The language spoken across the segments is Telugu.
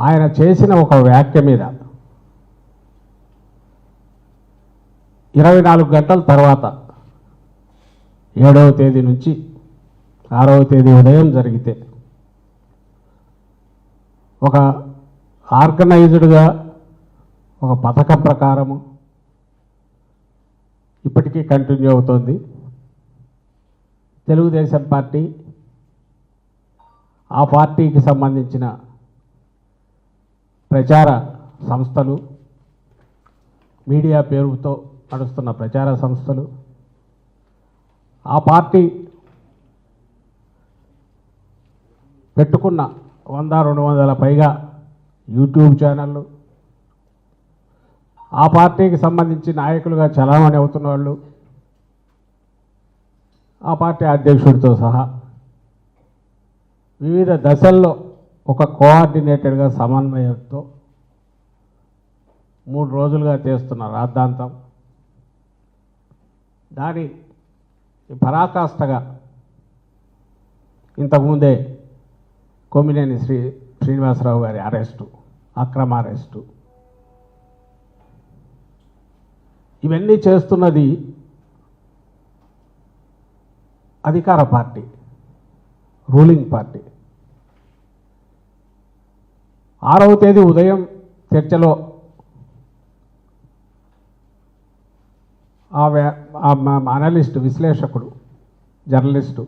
ఆయన చేసిన ఒక వ్యాఖ్య మీద 24 గంటల తర్వాత 7వ తేదీ నుంచి 6వ తేదీ ఉదయం జరిగితే ఒక ఆర్గనైజ్డ్గా ఒక పథకం ప్రకారము ఇప్పటికీ కంటిన్యూ అవుతోంది. తెలుగుదేశం పార్టీ, ఆ పార్టీకి సంబంధించిన ప్రచార సంస్థలు, మీడియా పేరుతో నడుస్తున్న ప్రచార సంస్థలు, ఆ పార్టీ పెట్టుకున్న 100-200 పైగా యూట్యూబ్ ఛానళ్ళు, ఆ పార్టీకి సంబంధించి నాయకులుగా చలామణి అవుతున్న వాళ్ళు, ఆ పార్టీ అధ్యక్షుడితో సహా వివిధ దశల్లో ఒక కోఆర్డినేటెడ్గా సమన్వయంతో 3 రోజులుగా చేస్తున్న రాద్ధాంతం, దాని పరాకాష్ఠగా ఇంతకుముందే కొమ్మినేని శ్రీనివాసరావు గారి అరెస్టు, అక్రమ అరెస్టు, ఇవన్నీ చేస్తున్నది అధికార పార్టీ, రూలింగ్ పార్టీ. 6వ తేదీ ఉదయం చర్చలో అనలిస్టు, విశ్లేషకుడు, జర్నలిస్టు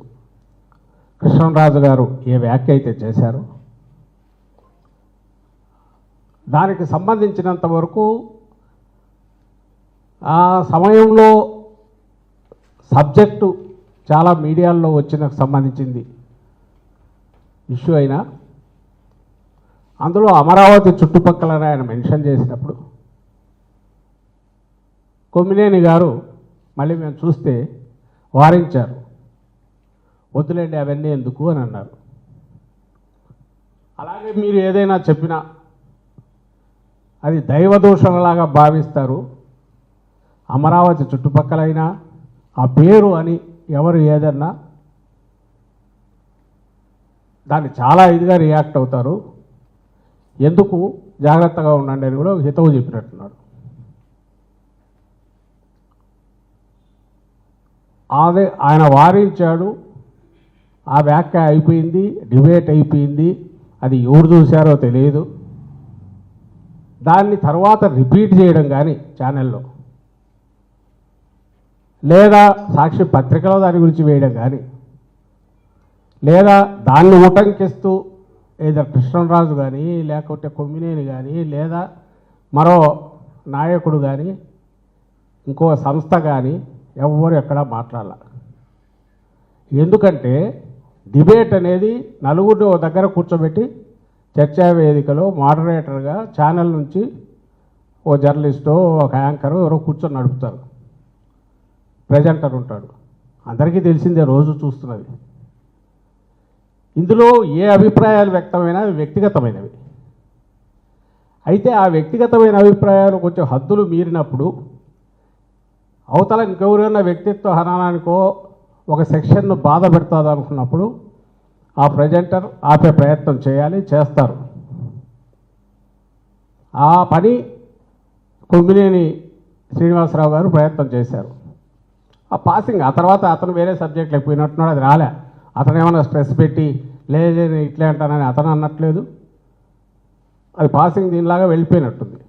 కృష్ణరాజు గారు ఏ వ్యాఖ్య అయితే చేశారో దానికి సంబంధించినంత వరకు ఆ సమయంలో సబ్జెక్టు చాలా మీడియాల్లో వచ్చిన సంబంధించింది ఇష్యూ అయినా అందులో అమరావతి చుట్టుపక్కల ఆయన మెన్షన్ చేసినప్పుడు కొమ్మినేని గారు మళ్ళీ మేము చూస్తే వారించారు, వద్దులేండి అవన్నీ ఎందుకు అని అన్నారు. అలాగే మీరు ఏదైనా చెప్పినా అది దైవదోషంలాగా భావిస్తారు, అమరావతి చుట్టుపక్కలైనా ఆ పేరు అని ఎవరు ఏదన్నా దాన్ని చాలా ఇదిగా రియాక్ట్ అవుతారు, ఎందుకు జాగ్రత్తగా ఉండండి అని కూడా హితవు చెప్పినట్టున్నాడు. అదే ఆయన వారించాడు, ఆ వ్యాఖ్య అయిపోయింది, డిబేట్ అయిపోయింది, అది ఎవరు చూశారో తెలియదు. దాన్ని తర్వాత రిపీట్ చేయడం కానీ ఛానల్లో లేదా సాక్షి పత్రికలో దాని గురించి వేయడం కానీ లేదా దాన్ని ఉటంకిస్తూ ఏదో కృష్ణరాజు కానీ లేకపోతే కొమ్మినేని కానీ లేదా మరో నాయకుడు కానీ ఇంకో సంస్థ కానీ ఎవ్వరు ఎక్కడా మాట్లాడాల. ఎందుకంటే డిబేట్ అనేది నలుగురిని ఓ దగ్గర కూర్చోబెట్టి చర్చా వేదికలో మోడరేటర్గా ఛానల్ నుంచి ఓ జర్నలిస్టో ఒక యాంకరు ఎవరో కూర్చొని నడుపుతారు, ప్రెజెంటర్ ఉంటాడు, అందరికీ తెలిసిందే, రోజు చూస్తున్నది. ఇందులో ఏ అభిప్రాయాలు వ్యక్తమైనా వ్యక్తిగతమైనవి. అయితే ఆ వ్యక్తిగతమైన అభిప్రాయాలు కొంచెం హద్దులు మీరినప్పుడు అవతల ఇంకెవరైనా వ్యక్తిత్వ హననానికో ఒక సెక్షన్ను బాధ పెడతాది అనుకున్నప్పుడు ఆ ప్రెజెంటర్ ఆపే ప్రయత్నం చేయాలి, చేస్తారు. ఆ పని కొమ్మినేని శ్రీనివాసరావు గారు ప్రయత్నం చేశారు. ఆ పాసింగ్ ఆ తర్వాత అతను వేరే సబ్జెక్ట్ లేకపోయినట్టున్నాడు, అది రాలే. అతను ఏమైనా స్ట్రెస్ పెట్టి లేదు ఇట్లే అంటానని అతను అన్నట్లేదు, అది పాసింగ్ దీనిలాగా వెళ్ళిపోయినట్టుంది.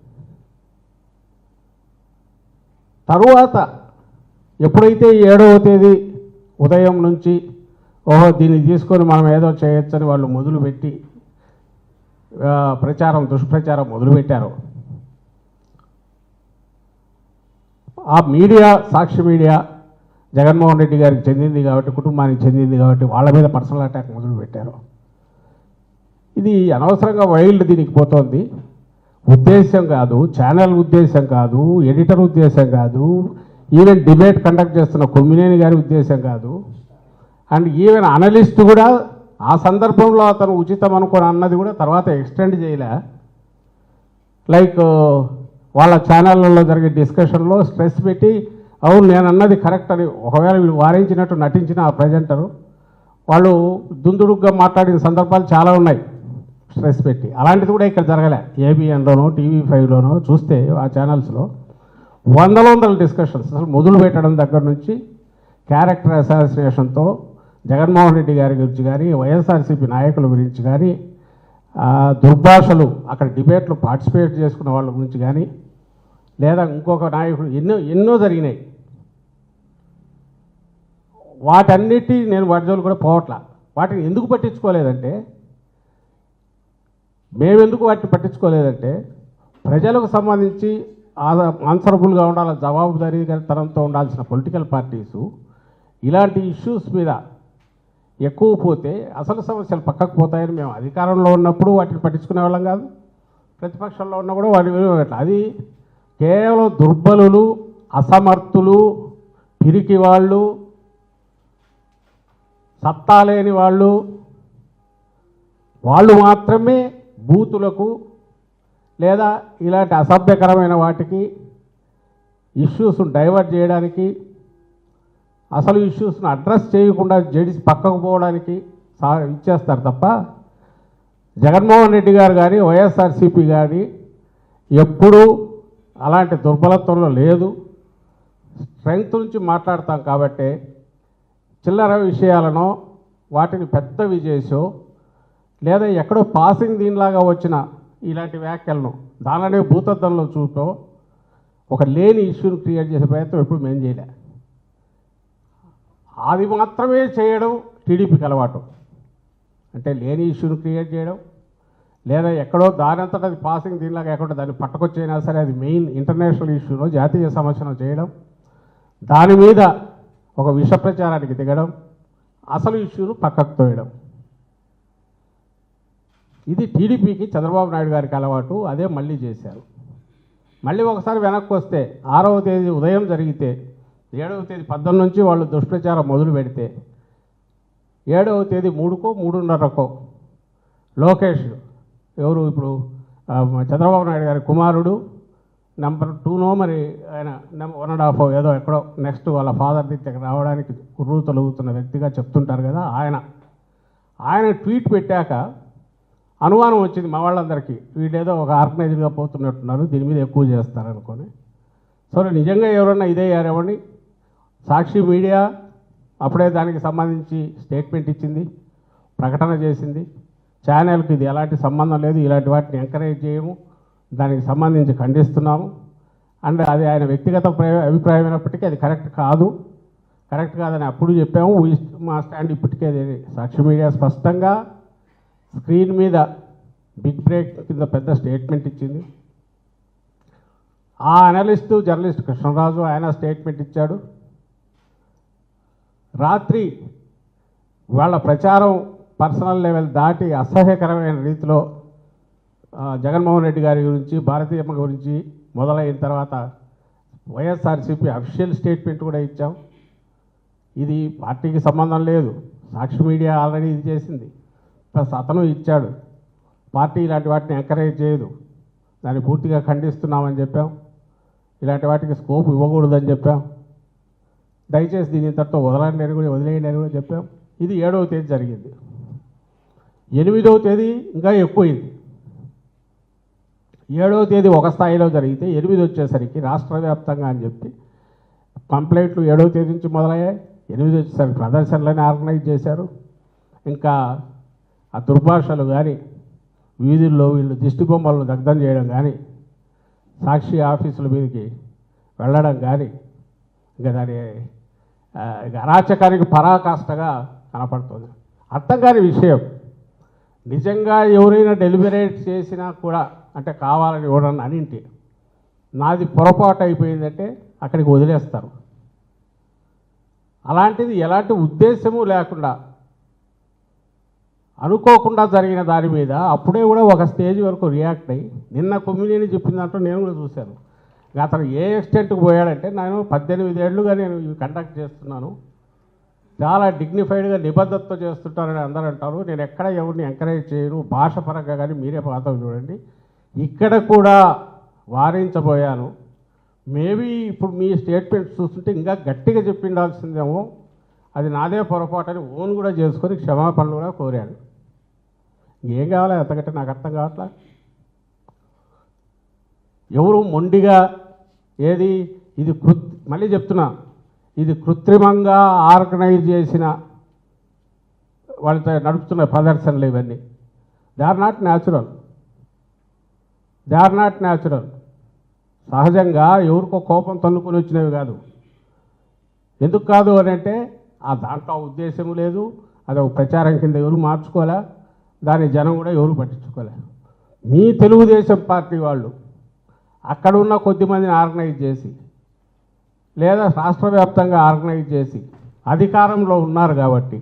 తరువాత ఎప్పుడైతే 7వ తేదీ ఉదయం నుంచి ఓహో దీన్ని తీసుకొని మనం ఏదో చేయొచ్చని వాళ్ళు మొదలుపెట్టి దుష్ప్రచారం మొదలుపెట్టారు, ఆ మీడియా, సాక్షి మీడియా జగన్మోహన్ రెడ్డి గారికి చెందింది కాబట్టి, కుటుంబానికి చెందింది కాబట్టి వాళ్ళ మీద పర్సనల్ అటాక్ మొదలుపెట్టారు. ఇది అనవసరంగా వైల్డ్ దీనికి పోతోంది. ఉద్దేశం కాదు, ఛానల్ ఉద్దేశం కాదు, ఎడిటర్ ఉద్దేశం కాదు, ఈవెన్ డిబేట్ కండక్ట్ చేస్తున్న కొమ్మినేని గారి ఉద్దేశం కాదు, అండ్ ఈవెన్ అనలిస్ట్ కూడా ఆ సందర్భంలో అతను ఉచితం అనుకొని అన్నది కూడా తర్వాత ఎక్స్టెండ్ చేయలే. లైక్ వాళ్ళ ఛానళ్ళలో జరిగే డిస్కషన్లో స్ట్రెస్ పెట్టి అవును నేను అన్నది కరెక్ట్ అని ఒకవేళ వీళ్ళు వారించినట్టు నటించిన ఆ ప్రెజెంటరు వాళ్ళు దుందుడుగ్గా మాట్లాడిన సందర్భాలు చాలా ఉన్నాయి. స్ట్రెస్ పెట్టి. అలాంటిది కూడా ఇక్కడ జరగలే. ఏబిఎన్లోనో TV5లోనో చూస్తే ఆ ఛానల్స్లో వందల డిస్కషన్స్ అసలు మొదలు పెట్టడం దగ్గర నుంచి క్యారెక్టర్ అసాసినేషన్తో జగన్మోహన్ రెడ్డి గారి గురించి కానీ వైఎస్ఆర్సీపీ నాయకుల గురించి కానీ దుర్భాషలు అక్కడ డిబేట్లు పార్టిసిపేట్ చేసుకున్న వాళ్ళ గురించి కానీ లేదా ఇంకొక నాయకుడు ఎన్నో జరిగినాయి. వాటన్నిటి నేను వాటి కూడా పోవట్లా. వాటిని ఎందుకు పట్టించుకోలేదంటే మేమెందుకు వాటిని పట్టించుకోలేదంటే ప్రజలకు సంబంధించి ఆన్సరబుల్గా ఉండాలి, జవాబుదారీతనంతో ఉండాల్సిన పొలిటికల్ పార్టీసు ఇలాంటి ఇష్యూస్ మీద ఎక్కువ పోతే అసలు సమస్యలు పక్కకు పోతాయని మేము అధికారంలో ఉన్నప్పుడు వాటిని పట్టించుకునే వాళ్ళం కాదు, ప్రతిపక్షంలో ఉన్నా కూడా వాటి విలువ. అది కేవలం దుర్బలులు, అసమర్థులు, పిరికి వాళ్ళు, సత్తా లేని వాళ్ళు మాత్రమే బూతులకు లేదా ఇలాంటి అసభ్యకరమైన వాటికి ఇష్యూస్ను డైవర్ట్ చేయడానికి, అసలు ఇష్యూస్ను అడ్రస్ చేయకుండా జడిసి పక్కకు పోవడానికి ఇచ్చేస్తారు తప్ప జగన్మోహన్ రెడ్డి గారు కానీ వైఎస్ఆర్సీపీ కానీ ఎప్పుడూ అలాంటి దుర్బలత్వంలో లేదు. స్ట్రెంగ్త్ నుంచి మాట్లాడతాం కాబట్టి చిల్లర విషయాలను వాటిని పెద్దవి చేసో లేదా ఎక్కడో పాసింగ్ దీనిలాగా వచ్చిన ఇలాంటి వ్యాఖ్యలను దానిలోనే భూతద్దంలో చూపో ఒక లేని ఇష్యూని క్రియేట్ చేసే ప్రయత్నం ఎప్పుడు మేము చేయలే. అది మాత్రమే చేయడం టీడీపీకి అలవాటు. అంటే లేని ఇష్యూని క్రియేట్ చేయడం లేదా ఎక్కడో దానంతటా అది పాసింగ్ దీనిలాగా ఎక్కడో దాన్ని పట్టుకొచ్చైనా సరే అది మెయిన్ ఇంటర్నేషనల్ ఇష్యూలో జాతీయ సమస్యను చేయడం, దాని మీద ఒక విష ప్రచారానికి దిగడం, అసలు ఇష్యూను పక్కకు తోయడం. ఇది టీడీపీకి చంద్రబాబు నాయుడు గారికి అలవాటు. అదే మళ్ళీ చేశారు. మళ్ళీ ఒకసారి వెనక్కి వస్తే 6వ తేదీ ఉదయం జరిగితే 7వ తేదీ 12 నుంచి వాళ్ళు దుష్ప్రచారం మొదలు పెడితే 7వ తేదీ 3కో 3:30కో లోకేష్ ఎవరు ఇప్పుడు చంద్రబాబు నాయుడు గారి కుమారుడు నెంబర్ 2నో మరి ఆయన 1.5 ఏదో ఎక్కడో నెక్స్ట్ వాళ్ళ ఫాదర్ దగ్గర రావడానికి కుర్రూ తొలుగుతున్న వ్యక్తిగా చెప్తుంటారు కదా, ఆయన ట్వీట్ పెట్టాక అనుమానం వచ్చింది మా వాళ్ళందరికీ. వీళ్ళేదో ఒక ఆర్గనైజర్గా పోతున్నట్టున్నారు, దీని మీద ఎక్కువ చేస్తారనుకొని. సో నిజంగా ఎవరన్నా ఇదే అయ్యారేమని సాక్షి మీడియా అప్పుడే దానికి సంబంధించి స్టేట్మెంట్ ఇచ్చింది, ప్రకటన చేసింది. ఛానల్కి ఇది ఎలాంటి సంబంధం లేదు, ఇలాంటి వాటిని ఎంకరేజ్ చేయము, దానికి సంబంధించి ఖండిస్తున్నాము. అండ్ అది ఆయన వ్యక్తిగత అభిప్రాయం అయినప్పటికీ అది కరెక్ట్ కాదని అప్పుడు చెప్పాము. మా స్టాండ్ ఇప్పటికే సాక్షి మీడియా స్పష్టంగా స్క్రీన్ మీద బిగ్ బ్రేక్ కింద పెద్ద స్టేట్మెంట్ ఇచ్చింది. ఆ అనలిస్టు జర్నలిస్ట్ కృష్ణరాజు ఆయన స్టేట్మెంట్ ఇచ్చాడు. రాత్రి వాళ్ళ ప్రచారం పర్సనల్ లెవెల్ దాటి అసహ్యకరమైన రీతిలో జగన్మోహన్ రెడ్డి గారి గురించి, భారతీయమ్మ గురించి మొదలైన తర్వాత వైఎస్ఆర్సీపీ అఫీషియల్ స్టేట్మెంట్ కూడా ఇచ్చాం. ఇది పార్టీకి సంబంధం లేదు, సాక్షి మీడియా ఆల్రెడీ ఇది చేసింది, ప్లస్ అతను ఇచ్చాడు. పార్టీ ఇలాంటి వాటిని ఎంకరేజ్ చేయదు, దాన్ని పూర్తిగా ఖండిస్తున్నామని చెప్పాం. ఇలాంటి వాటికి స్కోప్ ఇవ్వకూడదని చెప్పాం. దయచేసి దీని ఇంతటితో వదిలేయండి అని కూడా చెప్పాం. ఇది 7వ తేదీ జరిగింది. 8వ తేదీ ఇంకా ఎక్కువైంది. 7వ తేదీ ఒక స్థాయిలో జరిగితే 8 వచ్చేసరికి రాష్ట్ర వ్యాప్తంగా అని చెప్పి కంప్లైంట్లు 7వ తేదీ నుంచి మొదలయ్యాయి. 8 వచ్చేసరికి ప్రదర్శనలని ఆర్గనైజ్ చేశారు. ఇంకా ఆ దుర్భాషలు కానీ, వీధుల్లో వీళ్ళు దిష్టి బొమ్మలను దగ్ధం చేయడం కానీ, సాక్షి ఆఫీసుల మీదకి వెళ్ళడం కానీ, ఇంకా దాని అరాచకానికి పరాకాష్ఠగా కనపడుతుంది. అర్థం కాని విషయం, నిజంగా ఎవరైనా డెలిబరేట్ చేసినా కూడా అంటే కావాలని ఎవరన్నా అనింటి నాది పొరపాటు అయిపోయిందంటే అక్కడికి వదిలేస్తారు. అలాంటిది ఎలాంటి ఉద్దేశము లేకుండా అనుకోకుండా జరిగిన దాని మీద అప్పుడే కూడా ఒక స్టేజ్ వరకు రియాక్ట్ అయ్యి నిన్న కొమ్మినేని చెప్పిన దాంట్లో నేను కూడా చూశాను. అతను ఏ ఎక్స్టెంట్కి పోయాడంటే, నేను 18 ఏళ్ళుగా నేను ఇవి కండక్ట్ చేస్తున్నాను, చాలా డిగ్నిఫైడ్గా నిబద్ధతతో చేస్తుంటారని అందరూ అంటారు. నేను ఎక్కడ ఎవరిని ఎంకరేజ్ చేయను, భాష పరంగా కానీ మీరే పాత్ర చూడండి. ఇక్కడ కూడా వారించబోయాను. మేబీ ఇప్పుడు మీ స్టేట్మెంట్స్ చూస్తుంటే ఇంకా గట్టిగా చెప్పిండాల్సిందేమో, అది నాదే పొరపాటు అని ఓన్ కూడా చేసుకొని క్షమాపణలు కూడా కోరాడు. ఏం కావాలి అంతకంటే నాకు అర్థం కావట్లా. ఎవరు మొండిగా ఏది ఇది మళ్ళీ చెప్తున్నా, ఇది కృత్రిమంగా ఆర్గనైజ్ చేసిన వాళ్ళతో నడుపుతున్న ప్రదర్శనలు ఇవన్నీ. They are not natural. సహజంగా ఎవరికో కోపం తన్నుకొని వచ్చినవి కాదు. ఎందుకు కాదు అని అంటే ఆ దాంట్లో ఉద్దేశం లేదు, అది ఒక ప్రచారం కింద ఎవరు మార్చుకోలే, దాని జనం కూడా ఎవరు పట్టించుకోలే. మీ తెలుగుదేశం పార్టీ వాళ్ళు అక్కడ ఉన్న కొద్దిమందిని ఆర్గనైజ్ చేసి లేదా రాష్ట్ర వ్యాప్తంగా ఆర్గనైజ్ చేసి అధికారంలో ఉన్నారు కాబట్టి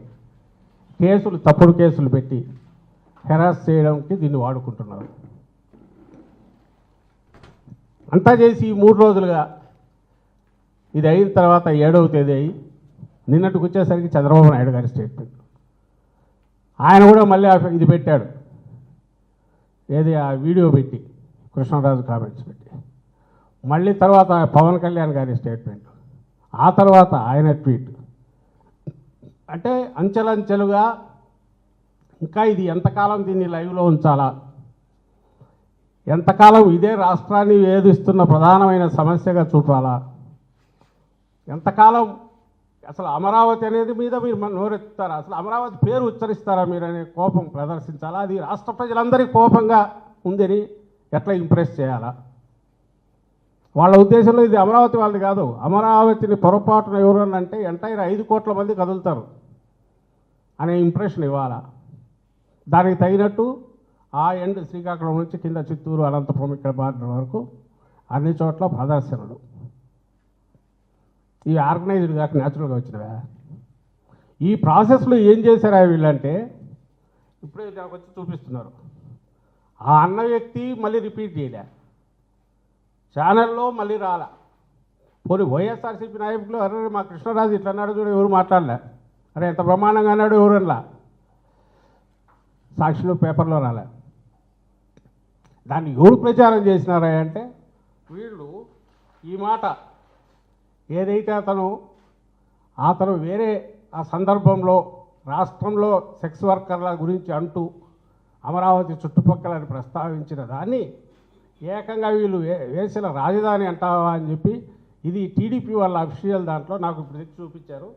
తప్పుడు కేసులు పెట్టి హెరాస్ చేయడానికి దీన్ని వాడుకుంటున్నారు. అంతా చేసి 3 రోజులుగా ఇది అయిన తర్వాత 7వ తేదీ అయ్యి నిన్నటికి వచ్చేసరికి చంద్రబాబు నాయుడు గారి స్టేట్మెంట్. ఆయన కూడా మళ్ళీ ఇది పెట్టాడు, ఏది ఆ వీడియో పెట్టి కృష్ణరాజు కామెంట్స్ పెట్టి, మళ్ళీ తర్వాత పవన్ కళ్యాణ్ గారి స్టేట్మెంట్, ఆ తర్వాత ఆయన ట్వీట్. అంటే అంచెలంచెలుగా ఇంకా ఇది ఎంతకాలం దీన్ని లైవ్లో ఉంచాలా, ఎంతకాలం ఇదే రాష్ట్రాన్ని వేధిస్తున్న ప్రధానమైన సమస్యగా చూపాలా, ఎంతకాలం అసలు అమరావతి అనేది మీద మీరు నోరెత్తుతారా, అసలు అమరావతి పేరు ఉచ్చరిస్తారా మీరు అనే కోపం ప్రదర్శించాలా, అది రాష్ట్ర ప్రజలందరికీ కోపంగా ఉందని ఎట్లా ఇంప్రెస్ చేయాలా. వాళ్ళ ఉద్దేశంలో ఇది అమరావతి వాళ్ళది కాదు, అమరావతిని పొరపాటున ఎవరన్నా అంటే ఎంటైర్ 5 కోట్ల మంది కదులుతారు అనే ఇంప్రెషన్ ఇవ్వాలా. దానికి తగినట్టు ఆ ఎండ్ శ్రీకాకుళం నుంచి కింద చిత్తూరు అనంతపురం ఇక్కడ బార్డర్ వరకు అన్ని చోట్ల ప్రదర్శనలు. ఈ ఆర్గనైజ్డ్ కాక న్యాచురల్గా వచ్చినవా. ఈ ప్రాసెస్లో ఏం చేశారా వీళ్ళంటే ఇప్పుడే నాకు వచ్చి చూపిస్తున్నారు. ఆ అన్న వ్యక్తి మళ్ళీ రిపీట్ చేయలే, ఛానల్లో మళ్ళీ రాలా. పోనీ వైఎస్ఆర్సీపీ నాయకులు అరే మా కృష్ణరాజు ఇట్లా అన్నాడు చూడ, ఎవరు మాట్లాడలే, అరే ఎంత బ్రహ్మాండంగా అన్నాడు ఎవరన్నా, సాక్షిలో పేపర్లో రాలే. దాన్ని ఎవరు ప్రచారం చేసినారా అంటే వీళ్ళు ఈ మాట ఏదైతే అతను వేరే ఆ సందర్భంలో రాష్ట్రంలో సెక్స్ వర్కర్ల గురించి అంటూ అమరావతి చుట్టుపక్కలని ప్రస్తావించిన దాన్ని ఏకంగా వీళ్ళు వేసిన రాజధాని అంటావా అని చెప్పి, ఇది టీడీపీ వాళ్ళ అఫీషియల్ దాంట్లో నాకు ఇప్పుడు చూపించారు,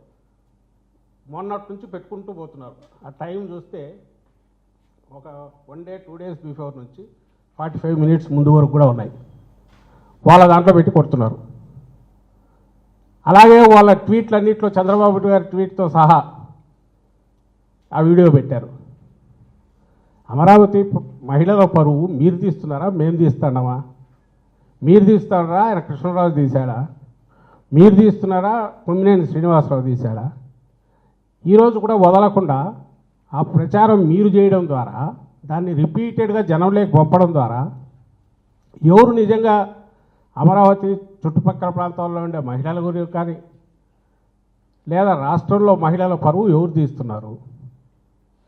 మొన్నటి నుంచి పెట్టుకుంటూ పోతున్నారు. ఆ టైం చూస్తే ఒక 1 డే 2 డేస్ బిఫోర్ నుంచి 45 మినిట్స్ ముందు వరకు కూడా ఉన్నాయి. వాళ్ళ దాంట్లో పెట్టి కొడుతున్నారు. అలాగే వాళ్ళ ట్వీట్లన్నింటిలో చంద్రబాబు గారి ట్వీట్తో సహా ఆ వీడియో పెట్టారు. అమరావతి మహిళల పరువు మీరు తీస్తున్నారా, మేము తీస్తున్నామా? మీరు తీస్తున్నారా, ఆయన కృష్ణరాజు తీశాడా? మీరు తీస్తున్నారా, కొమ్మినేని శ్రీనివాసరావు తీశాడా? ఈరోజు కూడా వదలకుండా ఆ ప్రచారం మీరు చేయడం ద్వారా, దాన్ని రిపీటెడ్గా జనంలోకి పంపడం ద్వారా ఎవరు నిజంగా అమరావతి చుట్టుపక్కల ప్రాంతాల్లో ఉండే మహిళల గురించి కానీ లేదా రాష్ట్రంలో మహిళల పరువు ఎవరు తీస్తున్నారు?